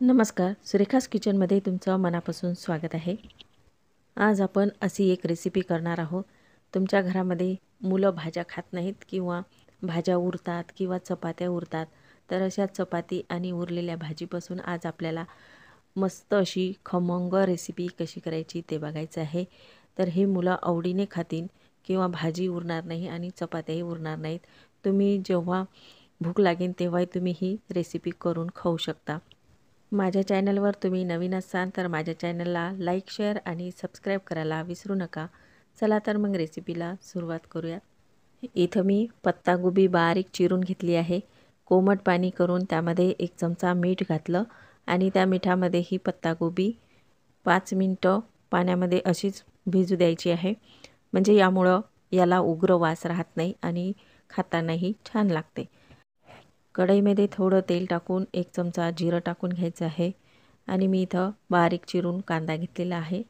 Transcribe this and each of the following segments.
नमस्कार, सुरेखास किचनमध्ये तुमचं मनापासून स्वागत आहे। आज आपण अशी एक रेसिपी करणार आहोत। तुमच्या घरामध्ये मुलं भाज्या खात नाहीत किंवा भाज्या उरतात किंवा चपात्या उरतात, तर अशा चपाती आणि उरलेल्या भाजीपासून आज आपल्याला मस्त अशी खमंग रेसिपी कशी करायची ते बघायचं आहे। तर हे मुलं आवडीने खातील किंवा भाजी उरणार नाही आणि चपात्याही उरणार नाहीत। तुम्ही जेव्हा भूक लागेल तेव्हा तुम्ही ही रेसिपी करून खाऊ शकता। माझ्या चॅनलवर तुम्ही नवीन असाल तर माझ्या चॅनलला लाईक, शेअर आणि सबस्क्राईब करायला विसरू नका। चला तर मग रेसिपीला सुरुवात करूया। इथं मी पत्तागोबी बारीक चिरून घेतली आहे। कोमट पाणी करून त्यामध्ये 1 चमचा मीठ घातलं आणि त्या मिठामध्ये ही पत्तागोबी 5 मिनिटं पाण्यामध्ये अशीच भिजू द्यायची आहे। म्हणजे यामुळं याला उग्र वास राहत नाही आणि खातानाही छान लागते। कढईमध्ये थोडं तेल टाकून 1 चमचा जिरं टाकून घ्यायचं आहे आणि मी इथं बारीक चिरून कांदा घेतलेला आहे।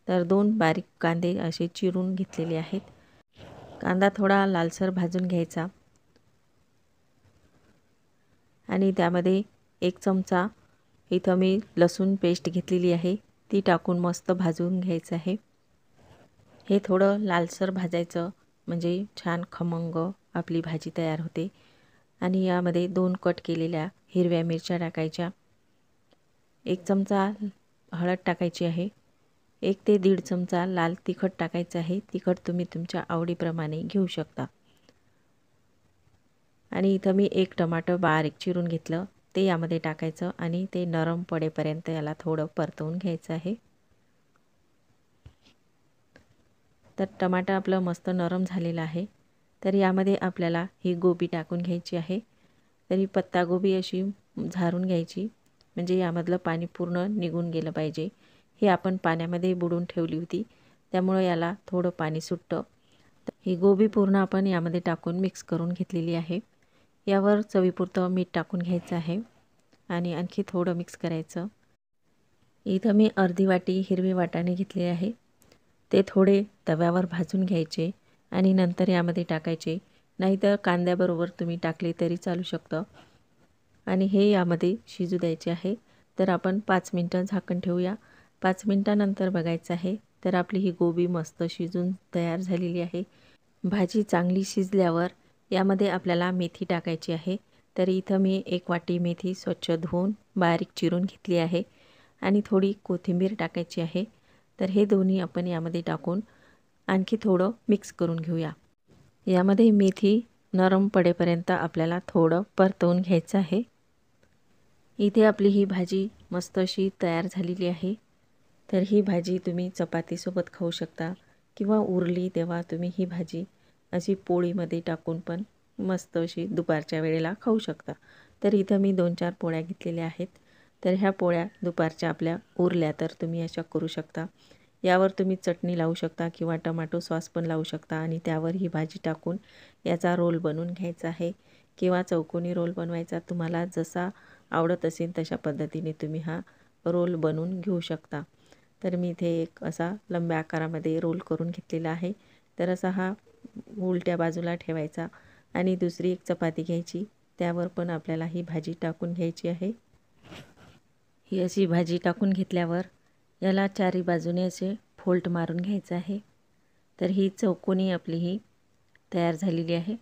तर 2 बारीक कांदे असे चिरून घेतलेले आहेत। कांदा थोडा लालसर भाजून घ्यायचा आणि त्यामध्ये 1 चमचा इथं मी लसूण पेस्ट घेतलेली आहे, ती टाकून मस्त भाजून घ्यायचं आहे। हे थोडं लालसर भाजायचं म्हणजे छान खमंग आपली भाजी तयार होते। आणि यामध्ये 2 कट केलेल्या हिरव्या मिरच्या टाकायच्या, 1 चमचा हळद टाकायची आहे, 1 ते 1.5 चमचा लाल तिखट टाकायचं आहे। तिखट तुम्ही तुमच्या आवडीप्रमाणे घेऊ शकता। आणि इथं मी 1 टमाटर बारीक चिरून घेतलं, ते यामध्ये टाकायचं आणि ते नरम पडेपर्यंत याला थोडं परतवून घ्यायचं आहे। तर टमाटर आपलं मस्त नरम झालेलं आहे। तर यामध्ये आपल्याला ही गोबी टाकून घ्यायची आहे। तर ही पत्तागोबी अशी झारून घ्यायची म्हणजे यामधलं पाणी पूर्ण निघून गेलं पाहिजे। हे आपण पाण्यामध्ये बुडवून ठेवली होती, त्यामुळे याला थोडं पाणी सुटतं। ही गोबी पूर्ण आपण यामध्ये टाकून मिक्स करून घेतलेली आहे। यावर चवीपुरतं मीठ टाकून घ्यायचं आहे आणि आणखी थोडं मिक्स करायचं। इथं मी अर्धी वाटी हिरवे वाटाणे घेतले आहे, ते थोडे तव्यावर भाजून घ्यायचे आणि नंतर यामध्ये टाकायचे, नाहीतर कांद्याबरोबर तुम्ही टाकले तरी चालू शकतं। आणि हे यामध्ये शिजू द्यायचे आहे। तर आपण 5 मिनिटं झाकण ठेवूया। 5 मिनिटानंतर बघायचं आहे तर आपली ही गोबी मस्त शिजून तयार झालेली आहे। भाजी चांगली शिजल्यावर यामध्ये आपल्याला मेथी टाकायची आहे। तर इथं मी 1 वाटी मेथी स्वच्छ धुवून बारीक चिरून घेतली आहे आणि थोडी कोथिंबीर टाकायची आहे। तर हे दोन्ही आपण यामध्ये टाकून आणखी थोडं मिक्स करून घेऊया। यामध्ये मेथी नरम पडेपर्यंत आपल्याला थोडं परतवून घ्यायचं आहे। इथे आपली ही भाजी मस्त अशी तयार झालेली आहे। तर ही भाजी तुम्ही चपातीसोबत खाऊ शकता किंवा उरली तेव्हा तुम्ही ही भाजी अशी पोळीमध्ये टाकून पण मस्त अशी दुपारच्या वेळेला खाऊ शकता। तर इथं मी 2-4 पोळ्या घेतलेल्या आहेत। तर ह्या पोळ्या दुपारच्या आपल्या उरल्या तर तुम्ही अशा करू शकता। यावर तुम्ही चटणी लावू शकता किंवा टोमॅटो सॉस पण लावू शकता आणि त्यावर ही भाजी टाकून याचा रोल बनवून घ्यायचा आहे किंवा चौकोनी रोल बनवायचा, तुम्हाला जसा आवडत असेल तशा पद्धतीने तुम्ही हा रोल बनवून घेऊ शकता। तर मी इथे एक असा लंब्या आकारामध्ये रोल करून घेतलेला आहे। तर असा हा उलट्या बाजूला ठेवायचा आणि दुसरी एक चपाती घ्यायची, त्यावर पण आपल्याला ही भाजी टाकून घ्यायची आहे। ही अशी भाजी टाकून घेतल्यावर याला चारी बाजूने असे फोल्ड मारून घ्यायचं आहे। तर ही चौकोनी आपली ही तयार झालेली आहे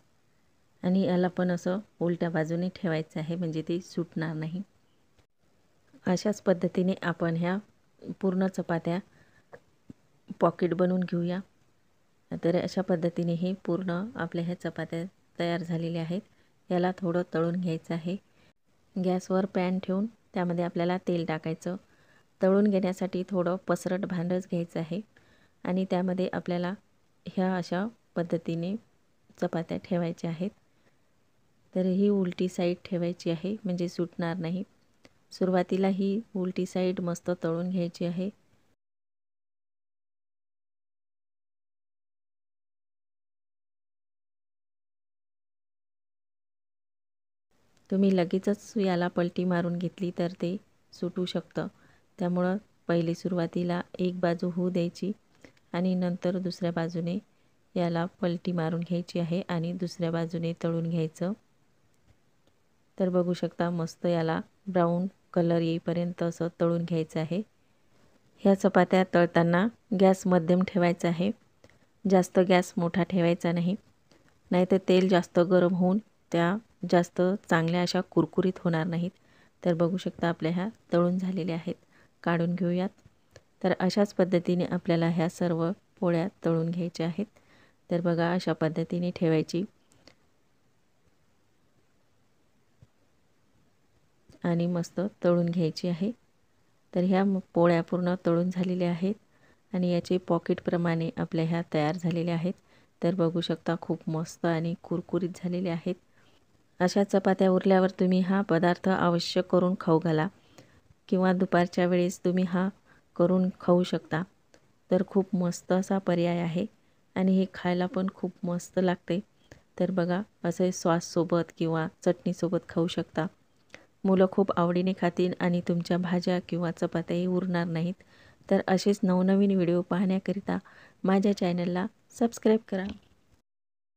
आणि याला पण असं उलट्या बाजूने ठेवायचं आहे म्हणजे ते सुटणार नाही। अशाच पद्धतीने आपण ह्या पूर्ण चपात्या पॉकेट बनवून घेऊया। तर अशा पद्धतीने हे पूर्ण आपल्या ह्या चपात्या तयार झालेल्या आहेत। याला थोडं तळून घ्यायचं आहे। गॅसवर पॅन ठेवून त्यामध्ये आपल्याला तेल टाकायचं। तळून घेण्यासाठी थोडं पसरट भांडच घ्यायचं आहे आणि त्यामध्ये आपल्याला ह्या अशा पद्धतीने चपात्या ठेवायच्या आहेत। तर ही उलटी साईड ठेवायची आहे म्हणजे सुटणार नाही। सुरुवातीला ही उलटी साईड मस्त तळून घ्यायची आहे। तुम्ही लगेचच याला पलटी मारून घेतली तर ते सुटू शकतं, त्यामुळं पहिली सुरुवातीला एक बाजू होऊ द्यायची आणि नंतर दुसऱ्या बाजूने याला पलटी मारून घ्यायची आहे आणि दुसऱ्या बाजूने तळून घ्यायचं। तर बघू शकता मस्त याला ब्राऊन कलर येईपर्यंत असं तळून घ्यायचं आहे। ह्या चपात्या तळताना गॅस मध्यम ठेवायचा आहे, जास्त गॅस मोठा ठेवायचा नाही, नाहीतर तेल जास्त गरम होऊन त्या जास्त चांगल्या अशा कुरकुरीत होणार नाहीत। तर बघू शकता आपल्या ह्या तळून झालेल्या आहेत, काढून घेऊयात। तर अशाच पद्धतीने आपल्याला ह्या सर्व पोळ्या तळून घ्यायच्या आहेत। तर बघा अशा पद्धतीने ठेवायची आणि मस्त तळून घ्यायची आहे। तर ह्या पोळ्या पूर्ण तळून झालेल्या आहेत आणि याचे पॉकेटप्रमाणे आपल्या ह्या तयार झालेल्या आहेत। तर बघू शकता खूप मस्त आणि कुरकुरीत झालेले आहेत। अशा चपात्या उरल्यावर तुम्ही हा पदार्थ अवश्य करून खाऊ घाला किंवा दुपारच्या वेळेस तुम्ही हा करून खाऊ शकता। तर खूप मस्त असा पर्याय आहे आणि हे खायला पण खूप मस्त लागते। तर बघा असे सॉससोबत किंवा चटणीसोबत खाऊ शकता। मुलं खूप आवडीने खातील आणि तुमच्या भाज्या किंवा चपात्याही उरणार नाहीत। तर असेच नवनवीन व्हिडिओ पाहण्याकरिता माझ्या चॅनलला सबस्क्राईब करा।